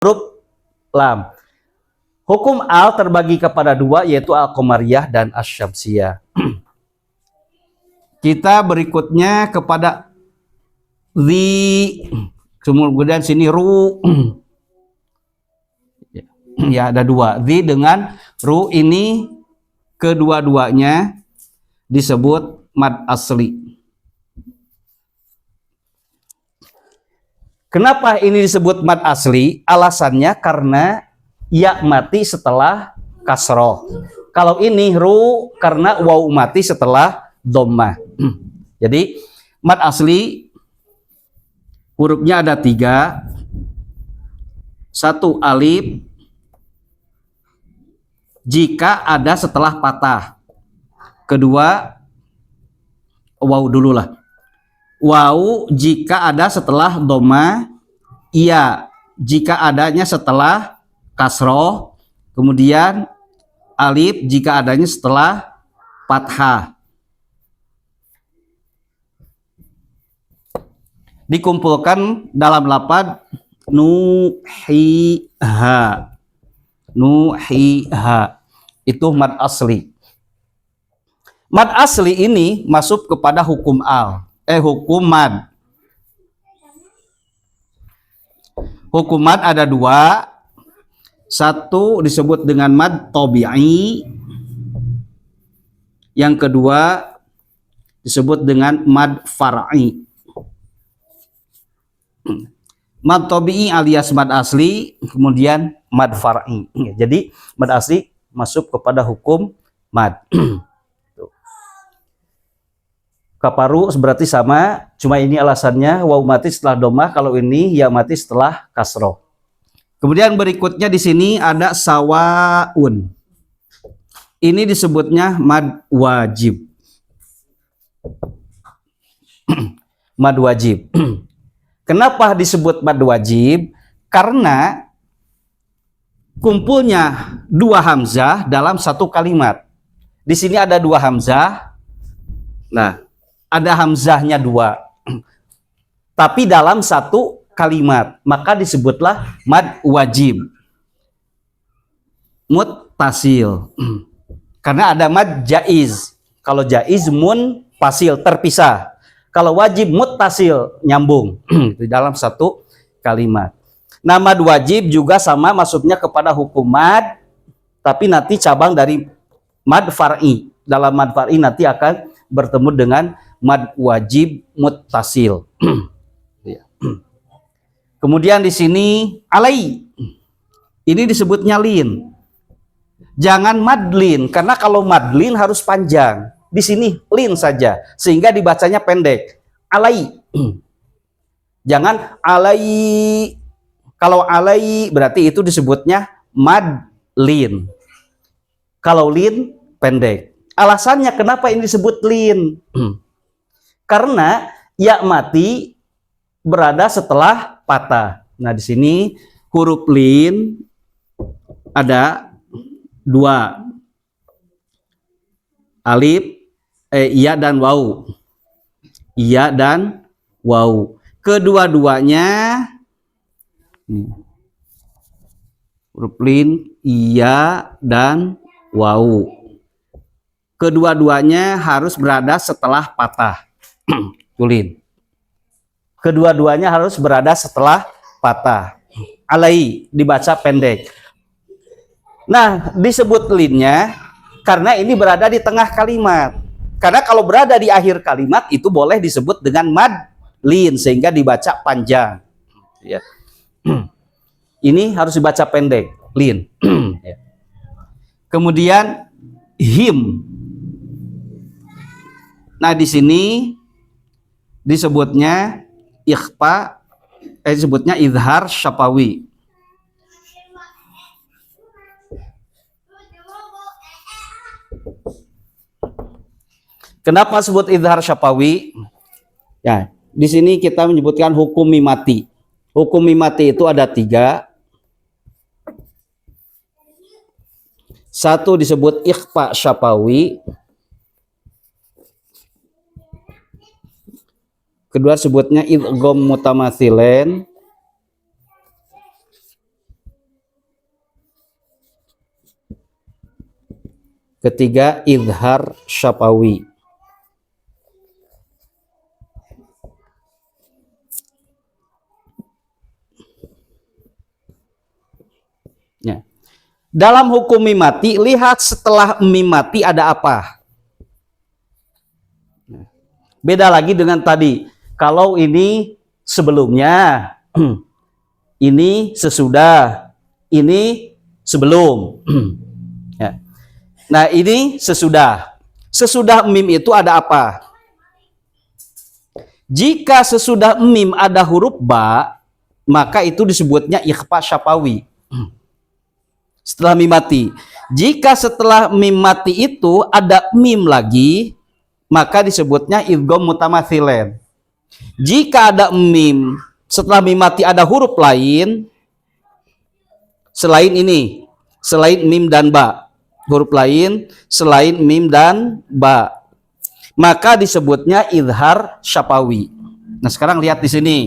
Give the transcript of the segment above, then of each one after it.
huruf lam. Hukum al terbagi kepada dua, yaitu al-qamariyah dan asy-syamsiyah. Kita berikutnya kepada zi, kemudian sini ru. Ya, ada dua. Zi dengan ru ini kedua-duanya disebut mad asli. Kenapa ini disebut mad asli? Alasannya karena ya mati setelah kasroh. Kalau ini ru karena waw mati setelah dhammah. Jadi mad asli hurufnya ada 3. 1 alif jika ada setelah patah. Kedua waw dulu lah. Waw jika ada setelah dhammah, iya jika adanya setelah kasroh, kemudian alif jika adanya setelah fathah. Dikumpulkan dalam lafaz nuhiha. Nuhiha itu mad asli. Mad asli ini masuk kepada hukum al. Hukum mad. Hukum mad ada 2. 1 disebut dengan mad tabi'i. Yang kedua disebut dengan mad far'i. Mad tabi'i alias mad asli, kemudian mad far'i. Jadi mad asli masuk kepada hukum mad. Kaparu berarti sama, cuma ini alasannya waw mati setelah dhammah, kalau ini ya mati setelah kasroh. Kemudian berikutnya di sini ada sawaun. Ini disebutnya mad wajib. Mad wajib. Kenapa disebut mad wajib? Karena kumpulnya 2 hamzah dalam satu kalimat. Di sini ada 2 hamzah. Nah, ada hamzahnya 2, tapi dalam satu kalimat, maka disebutlah mad wajib muttasil. Karena ada mad jaiz. Kalau jaiz munfasil terpisah, kalau wajib muttasil nyambung di dalam satu kalimat. Nah, mad wajib juga sama masuknya kepada hukum mad, tapi nanti cabang dari mad far'i. Dalam mad far'i nanti akan bertemu dengan mad wajib muttasil. Kemudian di sini alai. Ini disebutnya lin. Jangan madlin, karena kalau madlin harus panjang. Di sini lin saja, sehingga dibacanya pendek. Alai. Jangan alai. Kalau alai berarti itu disebutnya madlin. Kalau lin pendek. Alasannya kenapa ini disebut lin? Karena ya mati berada setelah patah. Nah, di sini huruf lin ada 2. Alif, iya dan waw. Iya dan waw. Kedua-duanya huruf lin, iya dan waw. Kedua-duanya harus berada setelah patah. Tulin. Kedua-duanya harus berada setelah patah. Alai dibaca pendek. Nah, disebut linnya karena ini berada di tengah kalimat. Karena kalau berada di akhir kalimat itu boleh disebut dengan mad lin sehingga dibaca panjang. Ya. Ini harus dibaca pendek, lin. Ya. Kemudian him. Nah, di sini disebutnya ikhfa, disebutnya izhar syafawi. Kenapa sebut izhar syafawi? Ya, di sini kita menyebutkan hukum mimati. Hukum mimati itu ada 3. 1 disebut ikhfa syafawi. Kedua sebutnya idgham mutamatsilen. Ketiga, idhar syafawi. Ya. Dalam hukum mim mati, lihat setelah mim mati ada apa. Beda lagi dengan tadi. Kalau ini sebelumnya, ini sesudah, ini sebelum. Ya. Nah, ini sesudah. Sesudah mim itu ada apa? Jika sesudah mim ada huruf ba, maka itu disebutnya ikhfa syafawi. Setelah mim mati. Jika setelah mim mati itu ada mim lagi, maka disebutnya idgham mutamathilain. Jika ada mim, setelah mim mati ada huruf lain selain ini, selain mim dan ba, huruf lain selain mim dan ba, maka disebutnya idhar syafawi. Nah, sekarang lihat di sini.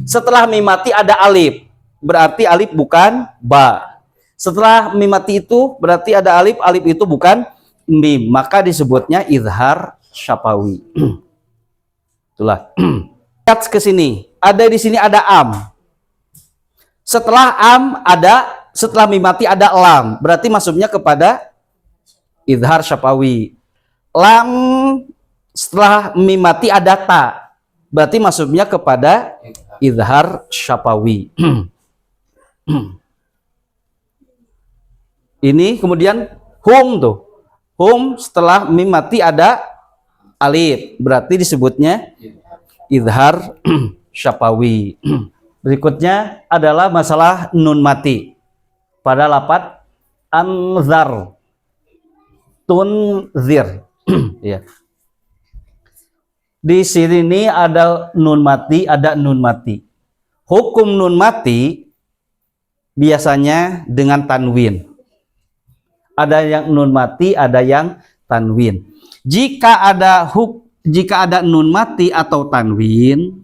Setelah mim mati ada alif, berarti alif bukan ba. Setelah mim mati itu berarti ada alif, alif itu bukan mim, maka disebutnya idhar syafawi. Itulah. Lihat ke sini. Ada di sini ada am. Setelah am ada, setelah mim mati ada lam, berarti masuknya kepada idhar syafawi. Lam setelah mim mati ada ta, berarti masuknya kepada idhar syafawi. Ini kemudian hum tuh. Hum setelah mim mati ada alif, berarti disebutnya idhar syafawi. Berikutnya adalah masalah nun mati pada lafadz anzar, tunzir. Ya. Di sini ada nun mati, ada nun mati. Hukum nun mati biasanya dengan tanwin. Ada yang nun mati, ada yang tanwin. Jika ada nun mati atau tanwin,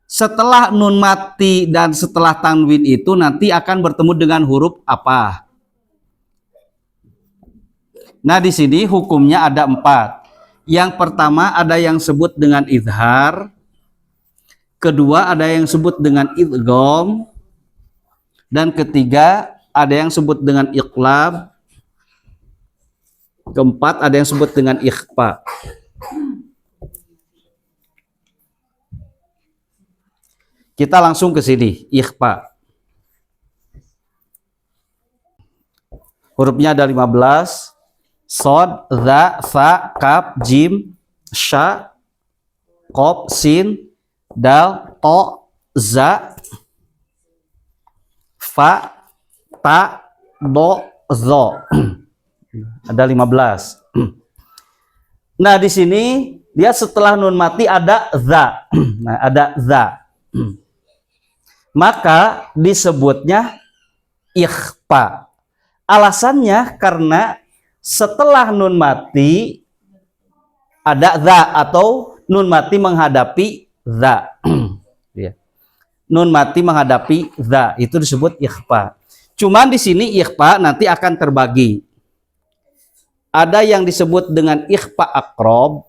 setelah nun mati dan setelah tanwin itu nanti akan bertemu dengan huruf apa? Nah, di sini hukumnya ada 4. Yang pertama ada yang sebut dengan idhar, kedua ada yang sebut dengan idgham, dan ketiga ada yang sebut dengan iqlab, keempat ada yang sebut dengan ikhfa. Kita langsung ke sini, ikhfa. Hurufnya ada 15. Sod, za, fa, kaf, jim, sha, qaf, sin, dal, to, za, fa, ta, do, zo. Ada 15. Nah, di sini dia setelah nun mati ada za. Nah, ada za. Maka disebutnya ikhfa. Alasannya karena setelah nun mati ada za atau nun mati menghadapi za. Ya. Nun mati menghadapi za itu disebut ikhfa. Cuman di sini ikhfa nanti akan terbagi. Ada yang disebut dengan ikhfa aqrab,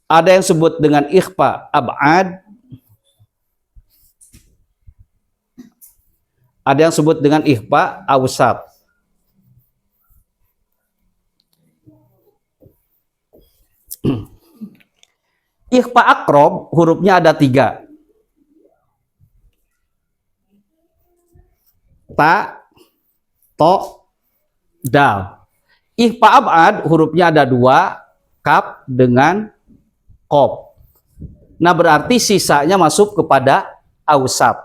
ada yang disebut dengan ikhfa ab'ad, ada yang disebut dengan ikhfa awsat. Ikhfa aqrab hurufnya ada 3. Ta, to, dal. Ikhfa ab'ad hurufnya ada 2, kaf dengan qaf. Nah, berarti sisanya masuk kepada awsat.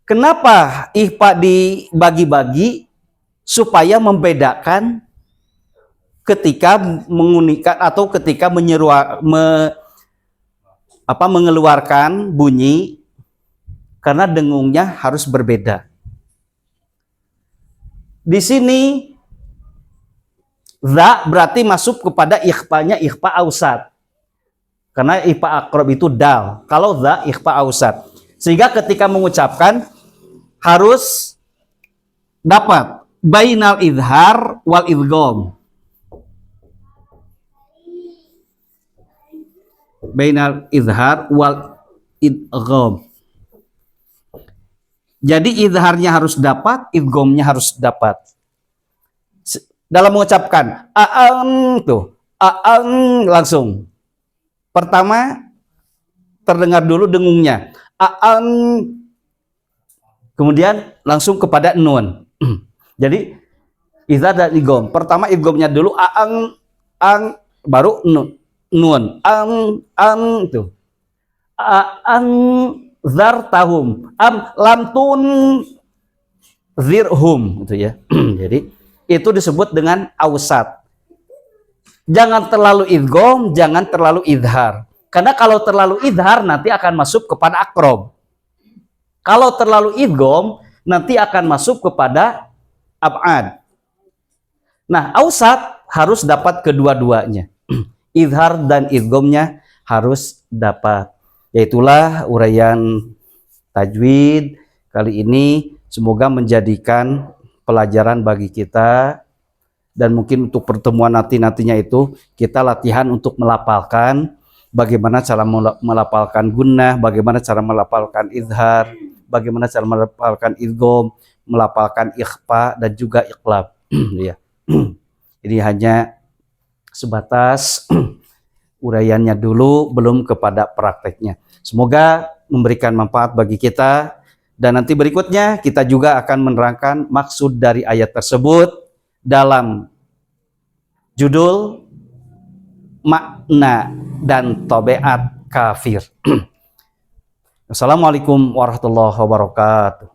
Kenapa ikhfa dibagi-bagi? Supaya membedakan ketika mengunikan atau ketika mengeluarkan bunyi, karena dengungnya harus berbeda. Di sini za berarti masuk kepada ikhfanya ikhfa awsat. Karena ikhfa aqrab itu dal. Kalau za ikhfa awsat. Sehingga ketika mengucapkan harus dapat bainal idhar wal idgham. Bainal idhar wal idgham. Jadi idharnya harus dapat, idghamnya harus dapat. Dalam mengucapkan aan tuh, aan langsung. Pertama terdengar dulu dengungnya. Aan, kemudian langsung kepada nun. Jadi idhar dan idgham. Pertama idghamnya dulu aan, ang, baru nun. Nun, ang tuh. Aan zartahum, lamtun zirhum, gitu ya. Jadi itu disebut dengan ausat. Jangan terlalu idgham, jangan terlalu idhar. Karena kalau terlalu idhar nanti akan masuk kepada akrob. Kalau terlalu idgham nanti akan masuk kepada ab'ad. Nah, ausat harus dapat kedua-duanya. Idhar dan idghamnya harus dapat. Yaitulah uraian tajwid kali ini, semoga menjadikan pelajaran bagi kita, dan mungkin untuk pertemuan nantinya itu kita latihan untuk melafalkan bagaimana cara melafalkan gunnah, bagaimana cara melafalkan izhar, bagaimana cara melafalkan idgham, melafalkan ikhfa dan juga iqlab. Ya. Ini hanya sebatas uraiannya dulu, belum kepada prakteknya. Semoga memberikan manfaat bagi kita, dan nanti berikutnya kita juga akan menerangkan maksud dari ayat tersebut dalam judul makna dan tabiat kafir. Assalamualaikum warahmatullahi wabarakatuh.